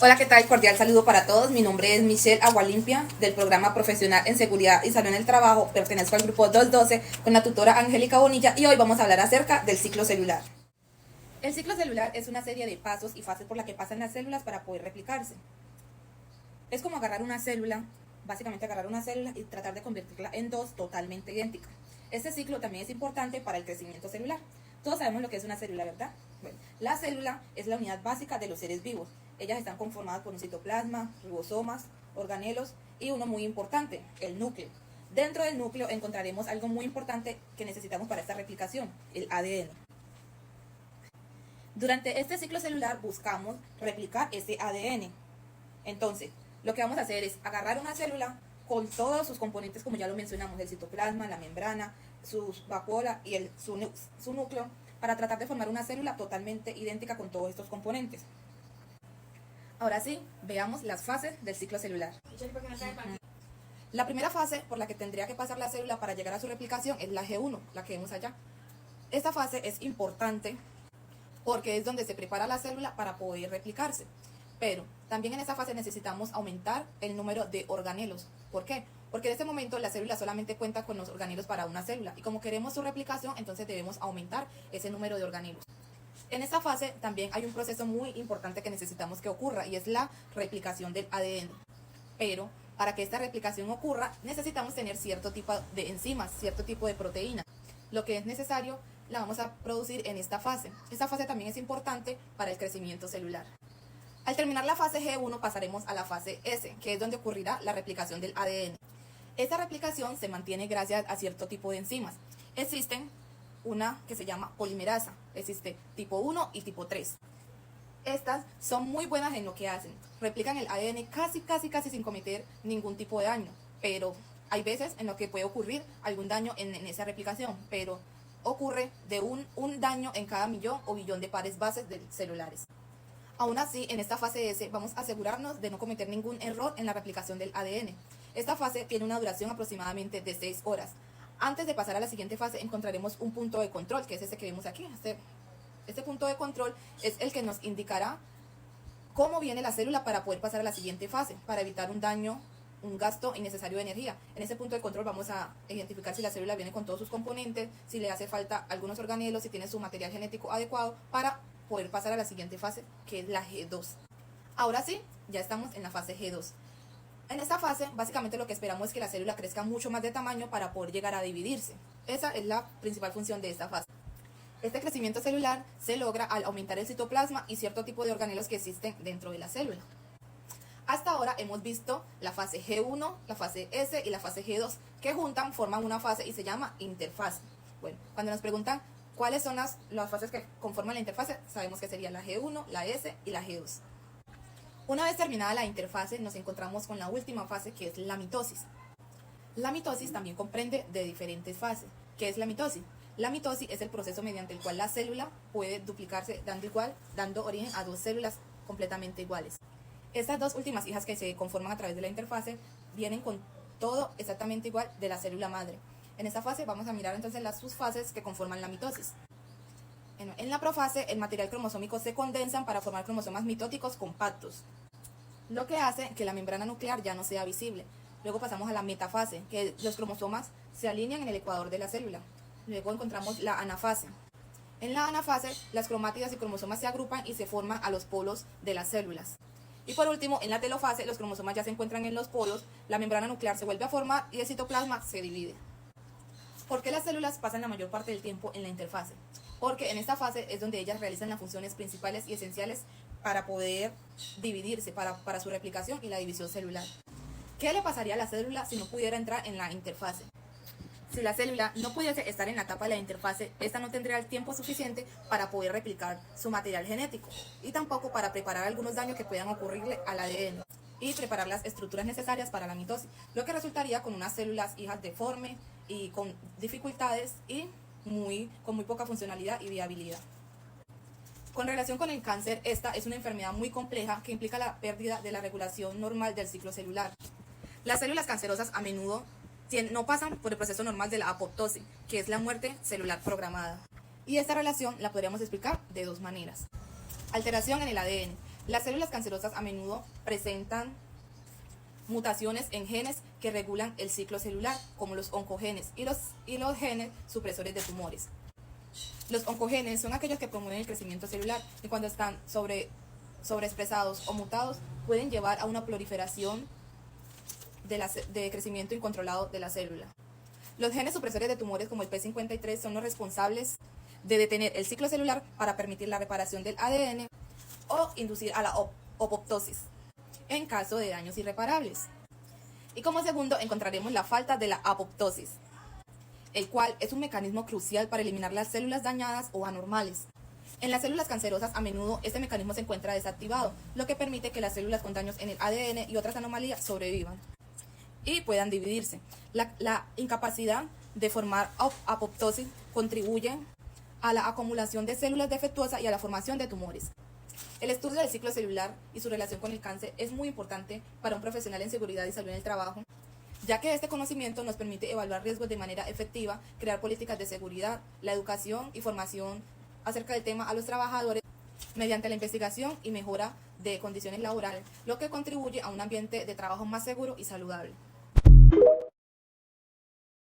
Hola, ¿qué tal? Cordial saludo para todos. Mi nombre es Michelle Agualimpia, del programa profesional en seguridad y salud en el trabajo. Pertenezco al grupo 212 con la tutora Angélica Bonilla y hoy vamos a hablar acerca del ciclo celular. El ciclo celular es una serie de pasos y fases por la que pasan las células para poder replicarse. Es como agarrar una célula, básicamente agarrar una célula y tratar de convertirla en dos totalmente idénticas. Este ciclo también es importante para el crecimiento celular. Todos sabemos lo que es una célula, ¿verdad? Bueno, la célula es la unidad básica de los seres vivos. Ellas están conformadas por un citoplasma, ribosomas, organelos y uno muy importante, el núcleo. Dentro del núcleo encontraremos algo muy importante que necesitamos para esta replicación, el ADN. Durante este ciclo celular buscamos replicar ese ADN. Entonces, lo que vamos a hacer es agarrar una célula con todos sus componentes, como ya lo mencionamos, el citoplasma, la membrana, su vacuola y su núcleo, para tratar de formar una célula totalmente idéntica con todos estos componentes. Ahora sí, veamos las fases del ciclo celular. La primera fase por la que tendría que pasar la célula para llegar a su replicación es la G1, la que vemos allá. Esta fase es importante porque es donde se prepara la célula para poder replicarse. Pero también en esta fase necesitamos aumentar el número de organelos. ¿Por qué? Porque en este momento la célula solamente cuenta con los organelos para una célula. Y como queremos su replicación, entonces debemos aumentar ese número de organelos. En esta fase también hay un proceso muy importante que necesitamos que ocurra y es la replicación del ADN. Pero para que esta replicación ocurra necesitamos tener cierto tipo de enzimas, cierto tipo de proteínas. Lo que es necesario la vamos a producir en esta fase. Esta fase también es importante para el crecimiento celular. Al terminar la fase G1 pasaremos a la fase S, que es donde ocurrirá la replicación del ADN. Esta replicación se mantiene gracias a cierto tipo de enzimas. Existen una que se llama polimerasa, existe tipo 1 y tipo 3. Estas son muy buenas en lo que hacen, replican el ADN casi sin cometer ningún tipo de daño, pero hay veces en lo que puede ocurrir algún daño en esa replicación, pero ocurre de un daño en cada millón o billón de pares bases de celulares. Aún así, en esta fase S vamos a asegurarnos de no cometer ningún error en la replicación del ADN. Esta fase tiene una duración aproximadamente de 6 horas. Antes de pasar a la siguiente fase encontraremos un punto de control, que es ese que vemos aquí. Este punto de control es el que nos indicará cómo viene la célula para poder pasar a la siguiente fase, para evitar un daño, un gasto innecesario de energía. En ese punto de control vamos a identificar si la célula viene con todos sus componentes, si le hace falta algunos organelos, si tiene su material genético adecuado para poder pasar a la siguiente fase, que es la G2. Ahora sí, ya estamos en la fase G2. En esta fase, básicamente lo que esperamos es que la célula crezca mucho más de tamaño para poder llegar a dividirse. Esa es la principal función de esta fase. Este crecimiento celular se logra al aumentar el citoplasma y cierto tipo de organelos que existen dentro de la célula. Hasta ahora hemos visto la fase G1, la fase S y la fase G2, que juntan forman una fase y se llama interfase. Bueno, cuando nos preguntan cuáles son las fases que conforman la interfase, sabemos que sería la G1, la S y la G2. Una vez terminada la interfase, nos encontramos con la última fase, que es la mitosis. La mitosis también comprende de diferentes fases. ¿Qué es la mitosis? La mitosis es el proceso mediante el cual la célula puede duplicarse dando origen a dos células completamente iguales. Estas dos últimas hijas que se conforman a través de la interfase vienen con todo exactamente igual de la célula madre. En esta fase vamos a mirar entonces las subfases que conforman la mitosis. En la profase, el material cromosómico se condensa para formar cromosomas mitóticos compactos, lo que hace que la membrana nuclear ya no sea visible. Luego pasamos a la metafase, que los cromosomas se alinean en el ecuador de la célula. Luego encontramos la anafase. En la anafase, las cromátidas y cromosomas se agrupan y se forman a los polos de las células. Y por último, en la telofase, los cromosomas ya se encuentran en los polos, la membrana nuclear se vuelve a formar y el citoplasma se divide. ¿Por qué las células pasan la mayor parte del tiempo en la interfase? Porque en esta fase es donde ellas realizan las funciones principales y esenciales para poder dividirse, para su replicación y la división celular. ¿Qué le pasaría a la célula si no pudiera entrar en la interfase? Si la célula no pudiese estar en la etapa de la interfase, esta no tendría el tiempo suficiente para poder replicar su material genético y tampoco para preparar algunos daños que puedan ocurrirle al ADN y preparar las estructuras necesarias para la mitosis, lo que resultaría con unas células hijas deformes y con dificultades y con muy poca funcionalidad y viabilidad. Con relación con el cáncer, esta es una enfermedad muy compleja que implica la pérdida de la regulación normal del ciclo celular. Las células cancerosas a menudo no pasan por el proceso normal de la apoptosis, que es la muerte celular programada. Y esta relación la podríamos explicar de dos maneras. Alteración en el ADN. Las células cancerosas a menudo presentan mutaciones en genes que regulan el ciclo celular, como los oncogenes y los genes supresores de tumores. Los oncogenes son aquellos que promueven el crecimiento celular y cuando están sobreexpresados o mutados pueden llevar a una proliferación de crecimiento incontrolado de la célula. Los genes supresores de tumores como el P53 son los responsables de detener el ciclo celular para permitir la reparación del ADN o inducir a la apoptosis en caso de daños irreparables. Y como segundo encontraremos la falta de la apoptosis, el cual es un mecanismo crucial para eliminar las células dañadas o anormales. En las células cancerosas a menudo este mecanismo se encuentra desactivado, lo que permite que las células con daños en el ADN y otras anomalías sobrevivan y puedan dividirse. La incapacidad de formar apoptosis contribuye a la acumulación de células defectuosas y a la formación de tumores. El estudio del ciclo celular y su relación con el cáncer es muy importante para un profesional en seguridad y salud en el trabajo, ya que este conocimiento nos permite evaluar riesgos de manera efectiva, crear políticas de seguridad, la educación y formación acerca del tema a los trabajadores mediante la investigación y mejora de condiciones laborales, lo que contribuye a un ambiente de trabajo más seguro y saludable.